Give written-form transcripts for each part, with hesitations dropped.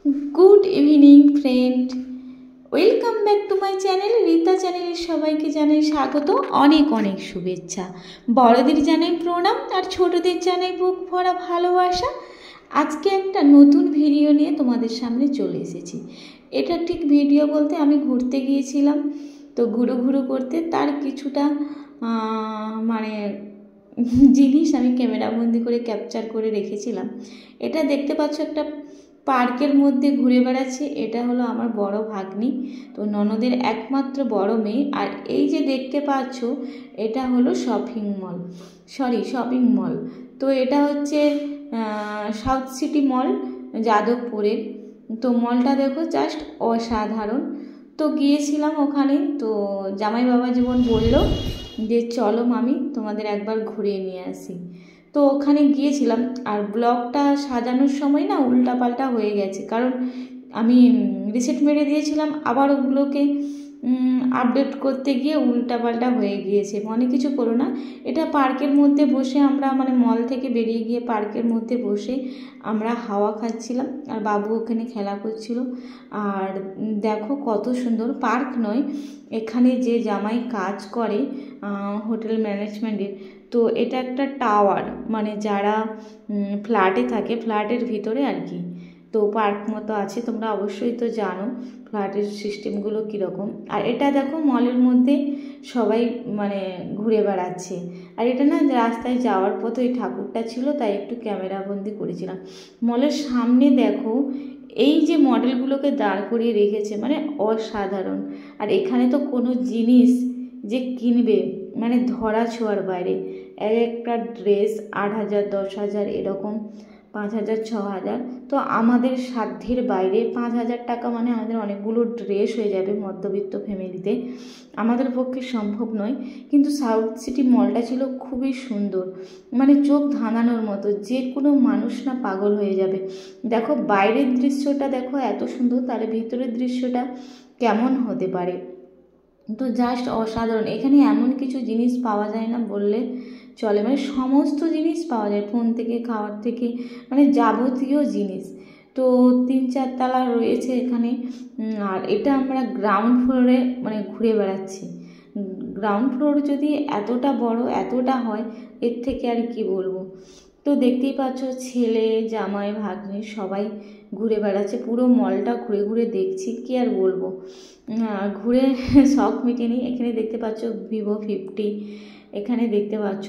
Good evening friend welcome back to my channel Rita channel सबाइके जानाई स्वागत अनेक अनेक शुभेच्छा बड़ोदेर जानाई प्रणाम और छोटोदेर जानाई बुक भरा भालोबासा। आज के एक नतून भिडियो निये तोमादेर सामने चले एसेछि। एटा ठीक भिडियो बोलते आमी घुरते गियेछिलाम तो घुरु घुरु करते तार किछुटा माने जिनिस आमी कैमराबंदी करे कैपचार करे रेखेछिलाम। एटा देखते पाच्छो एकटा पार्केर मध्य घुरे बेड़ाচ্ছে। এটা হলো আমার বড় ভাগ্নি, তো ননদের একমাত্র বড় মেয়ে। আর এই যে দেখতে পাচ্ছ এটা হলো শপিং মল। তো এটা হচ্ছে সাউথ সিটি মল যাদবপুরের। তো মলটা দেখো জাস্ট অসাধারণ। তো গিয়েছিলাম ওখানে, তো জামাই বাবা জীবন বলল যে চলো মামি তোমাদের একবার ঘুরিয়ে নিয়ে আসি। তো ওখানে গিয়েছিলাম আর ব্লগটা সাজানোর সময় না উল্টাপাল্টা হয়ে গেছে, কারণ আমি রিসেট মেরে দিয়েছিলাম, আবার ওগুলোকে আপডেট করতে গিয়ে উল্টাপাল্টা হয়ে গিয়েছে। মনে কিছু করো না। এটা পার্কের মধ্যে বসে আমরা মানে মল থেকে বেরিয়ে গিয়ে পার্কের মধ্যে বসে আমরা হাওয়া খাচ্ছিলাম আর বাবু ওখানে খেলা করছিল। আর দেখো কত সুন্দর, পার্ক নয়, এখানে যে জামাই কাজ করে হোটেল ম্যানেজমেন্টের, তো এটা একটা টাওয়ার, মানে যারা ফ্ল্যাটে থাকে ফ্ল্যাটের ভিতরে আর কি। তো পার্ক মতো আছে, তোমরা অবশ্যই তো জানো ফ্ল্যাটের সিস্টেমগুলো কীরকম। আর এটা দেখো মলের মধ্যে সবাই মানে ঘুরে বেড়াচ্ছে। আর এটা না রাস্তায় যাওয়ার পথে ওই ঠাকুরটা ছিল, তাই একটু ক্যামেরাবন্দি করেছিলাম। মলের সামনে দেখো এই যে মডেলগুলোকে দাঁড় করিয়ে রেখেছে, মানে অসাধারণ। আর এখানে তো কোনো জিনিস যে কিনবে মানে ধরা ছোঁয়ার বাইরে। এক একটা ড্রেস 8,000 10,000 এরকম, 5,000 6,000। তো আমাদের সাধ্যের বাইরে 5,000 টাকা মানে আমাদের অনেকগুলো ড্রেস হয়ে যাবে মধ্যবিত্ত ফ্যামিলিতে, আমাদের পক্ষে সম্ভব নয়। কিন্তু সাউথ সিটি মলটা ছিল খুবই সুন্দর, মানে চোখ ধাঁধানোর মতো, যে কোনো মানুষ না পাগল হয়ে যাবে। দেখো বাইরের দৃশ্যটা দেখো এত সুন্দর, তাহলে ভিতরের দৃশ্যটা কেমন হতে পারে। তো জাস্ট অসাধারণ। এখানে এমন কিছু জিনিস পাওয়া যায় না বললে চলে, মানে সমস্ত জিনিস পাওয়া যায়, ফোন থেকে খাওয়ার থেকে মানে যাবতীয় জিনিস। তো 3-4 তলা রয়েছে এখানে। আর এটা আমরা গ্রাউন্ড ফ্লোরে মানে ঘুরে বেড়াচ্ছি। গ্রাউন্ড ফ্লোর যদি এতটা বড় এতটা হয়, এর থেকে আর কি বলবো। তো দেখতেই পাচ্ছ ছেলে জামাই ভাগ্নি সবাই ঘুরে বেড়াচ্ছে, পুরো মলটা ঘুরে ঘুরে দেখছি, কি আর বলবো, ঘুরে শখ মিটেনি। এখানে দেখতে পাচ্ছ ভিভো 50, এখানে দেখতে পাচ্ছ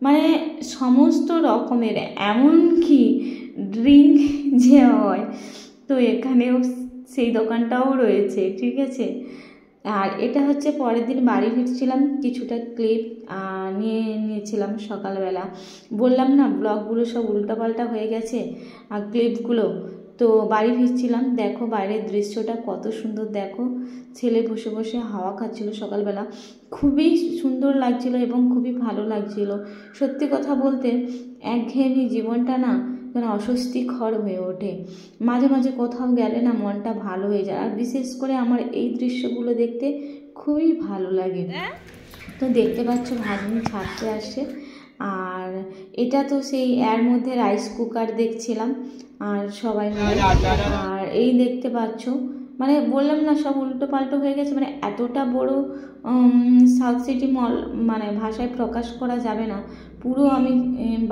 মানে সমস্ত রকমের, এমনকি ড্রিঙ্ক যে হয় তো এখানেও সেই দোকানটাও রয়েছে, ঠিক আছে। আর এটা হচ্ছে পরের দিন বাড়ি ফিরছিলাম, কিছুটা ক্লিপ নিয়েছিলাম সকালবেলা। বললাম না ব্লগগুলো সব উল্টাপাল্টা হয়ে গেছে আর ক্লিপগুলো। তো বাড়ি ফিরছিলাম, দেখো বাইরের দৃশ্যটা কত সুন্দর। দেখো ছেলে বসে বসে হাওয়া খাচ্ছিল সকালবেলা, খুবই সুন্দর লাগছিল এবং খুবই ভালো লাগছিল। সত্যি কথা বলতে একঘেয়েমি জীবনটা না যেন অস্বস্তিকর হয়ে ওঠে। মাঝে মাঝে কোথাও গেলে না মনটা ভালো হয়ে যায়। আর বিশেষ করে আমার এই দৃশ্যগুলো দেখতে খুবই ভালো লাগে। তো দেখতে পাচ্ছ ভাগ্নি ছাড়তে আসছে। আর এটা তো সেই এর মধ্যে রাইস কুকার দেখছিলাম আর সবাই মিলে। আর এই দেখতে পাচ্ছ মানে বললাম না সব উল্টো পাল্টো হয়ে গেছে, মানে এতটা বড় সাউথ সিটি মল মানে ভাষায় প্রকাশ করা যাবে না। পুরো আমি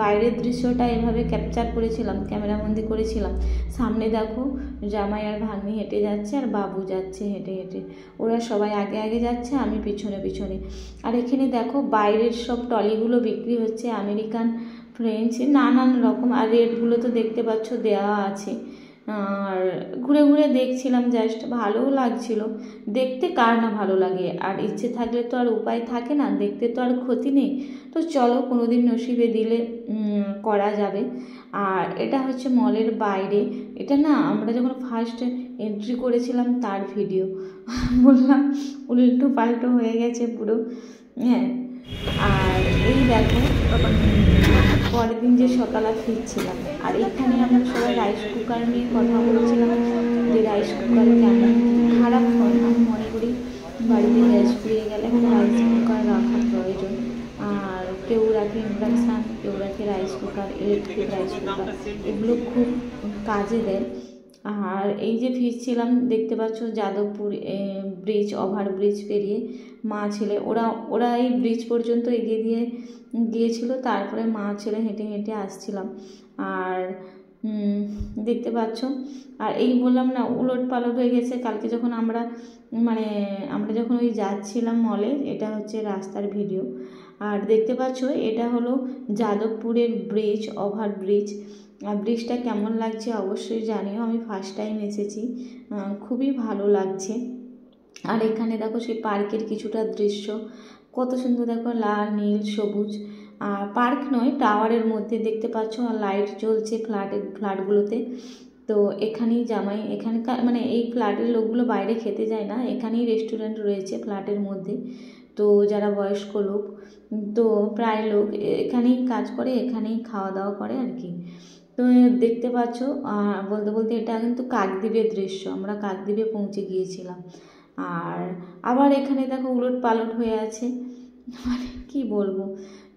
বাইরের দৃশ্যটা এভাবে ক্যাপচার করেছিলাম, ক্যামেরাবন্দি করেছিলাম। সামনে দেখো জামাই আর ভাগ্নি হেঁটে যাচ্ছে আর বাবু যাচ্ছে হেঁটে হেঁটে, ওরা সবাই আগে আগে যাচ্ছে, আমি পিছনে পিছনে। আর এখানে দেখো বাইরের সব টলিগুলো বিক্রি হচ্ছে, আমেরিকান ফ্রেঞ্চ নানান রকম। আর রেটগুলো তো দেখতে পাচ্ছ দেওয়া আছে। আর ঘুরে ঘুরে দেখছিলাম, জাস্ট ভালোও লাগছিল দেখতে, কার না ভালো লাগে। আর ইচ্ছে থাকলে তো আর উপায় থাকে না, দেখতে তো আর ক্ষতি নেই। তো চলো কোনো দিন নসিবে দিলে করা যাবে। আর এটা হচ্ছে মলের বাইরে, এটা না আমরা যখন ফার্স্ট এন্ট্রি করেছিলাম তার ভিডিও, বললাম উল্টো পাল্টো হয়ে গেছে পুরো, হ্যাঁ। আর এই দেখো পরের দিন যে সকালে ফিরছিলাম, আর এখানে আমরা সবাই রাইস কুকার নিয়ে কথা বলছিলাম যে রাইস কুকার কেমন, খারাপ হয়। আমি মনে করি বাড়িতে গ্যাস ফুরিয়ে গেলে একটা রাইস কুকার রাখা প্রয়োজন। আর কেউ রাখে ইন্ডাকশান, কেউ রাখে rice cooker, electric rice cooker, এগুলো খুব কাজে দেয়। আর এই যে ফিরছিলাম দেখতে পাচ্ছ যাদবপুর ব্রিজ, ওভার ব্রিজ পেরিয়ে মা ছেলে ওরা এই ব্রিজ পর্যন্ত এগিয়ে দিয়ে গিয়েছিল, তারপরে মা ছেলে হেঁটে হেঁটে আসছিলাম। আর দেখতে পাচ্ছ, আর এই বললাম না উলট পালট হয়ে গেছে কালকে যখন আমরা যখন ওই যাচ্ছিলাম মলে। এটা হচ্ছে রাস্তার ভিডিও। আর দেখতে পাচ্ছ এটা হলো যাদবপুরের ব্রিজ, ওভার ব্রিজ। আর ব্রিজটা কেমন লাগছে অবশ্যই জানিও। আমি ফার্স্ট টাইম এসেছি, খুবই ভালো লাগছে। আর এখানে দেখো সেই পার্কের কিছুটা দৃশ্য, কত সুন্দর দেখো, লাল নীল সবুজ। আর পার্ক নয়, টাওয়ারের মধ্যে দেখতে পাচ্ছ, আর লাইট জ্বলছে ফ্ল্যাটগুলোতে। তো এখানেই এখানকার এই ফ্ল্যাটের লোকগুলো বাইরে খেতে যায় না, এখানেই রেস্টুরেন্ট রয়েছে ফ্ল্যাটের মধ্যে। তো যারা বয়স্ক লোক, তো প্রায় লোক এখানেই কাজ করে, এখানেই খাওয়া দাওয়া করে আর কি। তো দেখতে পাচ্ছ, বলতে বলতে এটা কিন্তু কাকদ্বীপের দৃশ্য, আমরা কাকদ্বীপে পৌঁছে গিয়েছিলাম। আর আবার এখানে দেখো উলট পালট হয়ে আছে, মানে কি বলবো।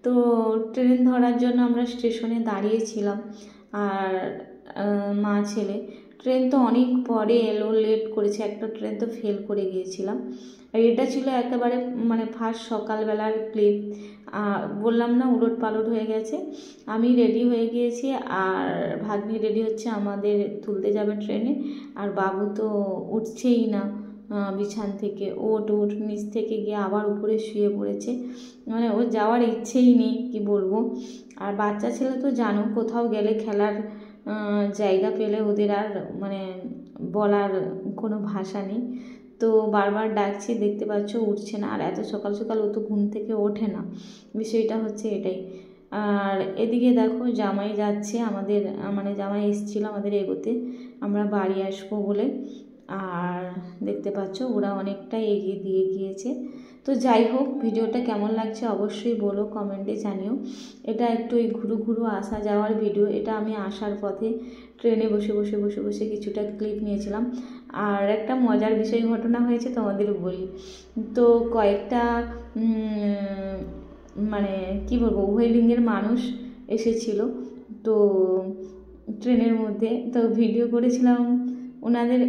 তো ট্রেন ধরার জন্য আমরা স্টেশনে দাঁড়িয়েছিলাম। আর মা ছেলে, ট্রেন তো অনেক পরে এলো, লেট করেছে, একটা ট্রেন তো ফেল করে গিয়েছিলাম। আর এটা ছিল একেবারে ফার্স্ট সকালবেলার ক্লিপ। বললাম না উলট পালট হয়ে গেছে। আমি রেডি হয়ে গিয়েছি, আর ভাগ্নি রেডি হচ্ছে আমাদের তুলতে যাবে ট্রেনে। আর বাবু তো উঠছেই না বিছান থেকে, ওট নিচ থেকে গিয়ে আবার উপরে শুয়ে পড়েছে, ওর যাওয়ার ইচ্ছেই নেই, কি বলবো। আর বাচ্চা ছেলে তো জানো, কোথাও গেলে খেলার জায়গা পেলে ওদের আর বলার কোনো ভাষা নেই। তো বারবার ডাকছি, দেখতে পাচ্ছ উঠছে না। আর এত সকাল সকাল ও তো ঘুম থেকে ওঠে না, বিষয়টা হচ্ছে এটাই। আর এদিকে দেখো জামাই যাচ্ছে আমাদের, জামাই এসেছিল আমাদের এগোতে, আমরা বাড়ি আসবো বলে। আর দেখতে পাচ্ছ ওরা অনেকটাই এগিয়ে দিয়ে গিয়েছে। তো যাই হোক, ভিডিওটা কেমন লাগছে অবশ্যই বলো, কমেন্টে জানিও। এটা একটু ওই ঘুরু ঘুরু আসা যাওয়ার ভিডিও। এটা আমি আসার পথে ট্রেনে বসে বসে বসে বসে কিছুটা ক্লিপ নিয়েছিলাম। আর একটা মজার বিষয় ঘটনা হয়েছে তোমাদের বলি। তো কয়েকটা কি বলবো, উভয়লিঙ্গের মানুষ এসেছিল তো ট্রেনের মধ্যে। তো ভিডিও করেছিলাম ওনাদের।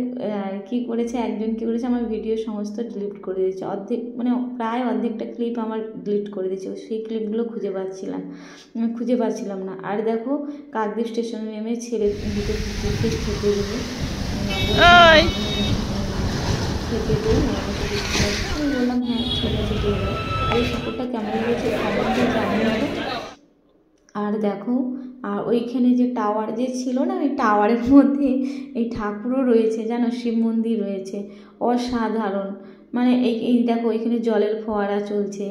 কি করেছে একজন, কি করেছে, আমার ভিডিও সমস্ত ডিলিট করে দিয়েছে, অর্ধেক প্রায় অর্ধেকটা ক্লিপ আমার ডিলিট করে দিয়েছে। সেই ক্লিপগুলো খুঁজে পাচ্ছিলাম না। আর দেখো কাকদ্বীপ স্টেশনে নেমে ছেড়ে দিতে খেতে দিল, খেতে দিই। আমি বললাম হ্যাঁ ঠিক আছে দিয়ে দাও। এই সাপোর্টটা কেমন লেগেছে কমেন্টে জানিয়ে। আর দেখো, আর ওইখানে যে টাওয়ার যে ছিল না, ওই টাওয়ারের মধ্যে এই ঠাকুরও রয়েছে জানো, শিব মন্দির রয়েছে, অসাধারণ। এই দেখো এখানে জলের ফোয়ারা চলছে,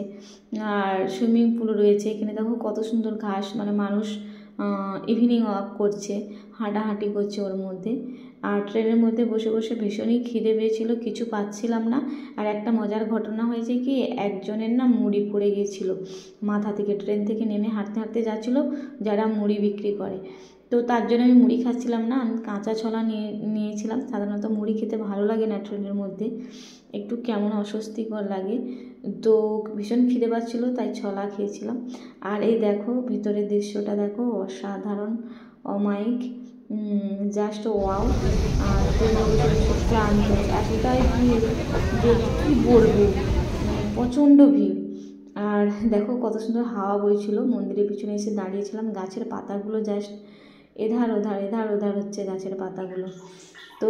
আর সুইমিং পুল রয়েছে। এখানে দেখো কত সুন্দর ঘাস, মানুষ ইভিনিং ওয়াক করছে, হাঁটাহাঁটি করছে ওর মধ্যে। আর ট্রেনের মধ্যে বসে বসে ভীষণই খিদে পেয়েছিল, কিছু পাচ্ছিলাম না। আর একটা মজার ঘটনা হয়েছে কি, একজনের না মুড়ি পড়ে গিয়েছিল মাথা থেকে, ট্রেন থেকে নেমে হাঁটতে হাঁটতে যাচ্ছিলো যারা মুড়ি বিক্রি করে। তো তার জন্য আমি মুড়ি খাচ্ছিলাম না, আমি কাঁচা ছোলা নিয়েছিলাম। সাধারণত মুড়ি খেতে ভালো লাগে না ট্রেনের মধ্যে, একটু কেমন অস্বস্তিকর লাগে। তো ভীষণ খিদে পাচ্ছিলো, তাই ছোলা খেয়েছিলাম। আর এই দেখো ভিতরের দৃশ্যটা দেখো, অসাধারণ, অমায়িক, জাস্ট ওয়াও। আর ক্লান্ত, এতটাই ভিড় যে কী বলবো, প্রচণ্ড ভিড়। আর দেখো কত সুন্দর হাওয়া বইছিল, মন্দিরের পিছনে এসে দাঁড়িয়েছিলাম, গাছের পাতাগুলো জাস্ট এধার ওধার হচ্ছে গাছের পাতাগুলো। তো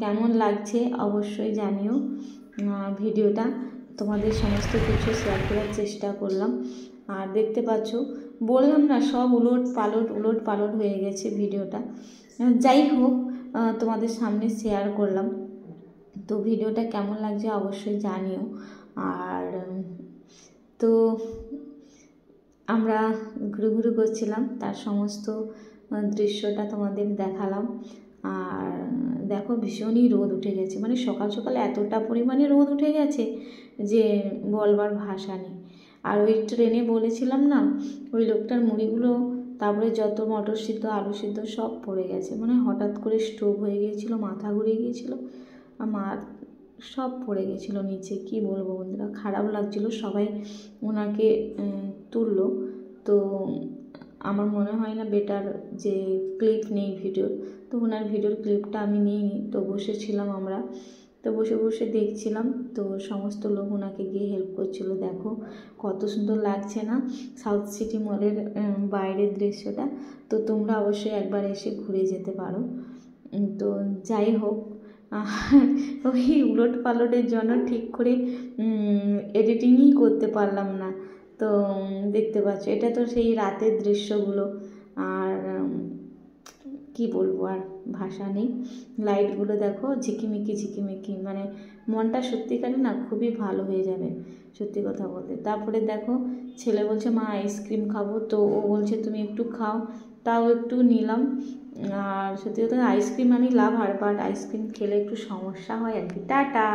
কেমন লাগছে অবশ্যই জানিও। ভিডিওটা তোমাদের সমস্ত কিছু শেয়ার করার চেষ্টা করলাম। আর দেখতে পাচ্ছ, বললাম না সব উলট পালট হয়ে গেছে ভিডিওটা। যাই হোক, তোমাদের সামনে শেয়ার করলাম। তো ভিডিওটা কেমন লাগছে অবশ্যই জানিও। আর তো আমরা ঘুরু করছিলাম, তার সমস্ত দৃশ্যটা তোমাদের দেখালাম। আর দেখো ভীষণই রোদ উঠে গেছে, সকাল সকাল এতটা পরিমাণে রোদ উঠে গেছে যে বলবার ভাষা নেই। আর ওই ট্রেনে বলেছিলাম না, ওই লোকটার মুড়িগুলো, তারপরে যত মটর সিদ্ধ আলু সিদ্ধ সব পড়ে গেছে, হঠাৎ করে স্ট্রোক হয়ে গিয়েছিলো, মাথা ঘুরে গিয়েছিলো, আমার সব পড়ে গেছিলো নিচে। কি বলবো বন্ধুরা, খারাপ লাগছিলো। সবাই ওনাকে তুললো। তো আমার মনে হয় না বেটার যে ক্লিপ নেই ভিডিওর, তো ওনার ভিডিওর ক্লিপটা আমি নিইনি। তো বসেছিলাম আমরা, তো বসে বসে দেখছিলাম, তো সমস্ত লোক ওনাকে গিয়ে হেল্প করছিল। দেখো কত সুন্দর লাগছে না সাউথ সিটি মলের বাইরের দৃশ্যটা। তো তোমরা অবশ্যই একবার এসে ঘুরে যেতে পারো। তো যাই হোক, ওই উলট পালটের জন্য ঠিক করে এডিটিংই করতে পারলাম না। তো দেখতে পাচ্ছ এটা তো সেই রাতের দৃশ্যগুলো, আর কি বলবো, আর ভাষা নেই। লাইটগুলো দেখো ঝিকিমিকি ঝিকিমিকি, মানে মনটা সত্যিকারে না খুবই ভালো হয়ে যাবে সত্যি কথা বলতে। তারপরে দেখো ছেলে বলছে মা আইসক্রিম খাবো, তো ও বলছে তুমি একটু খাও, তাও একটু নিলাম। আর সত্যি কথা আইসক্রিম আমি লাভার, বাট আইসক্রিম খেলে একটু সমস্যা হয় আর কি। টাটা।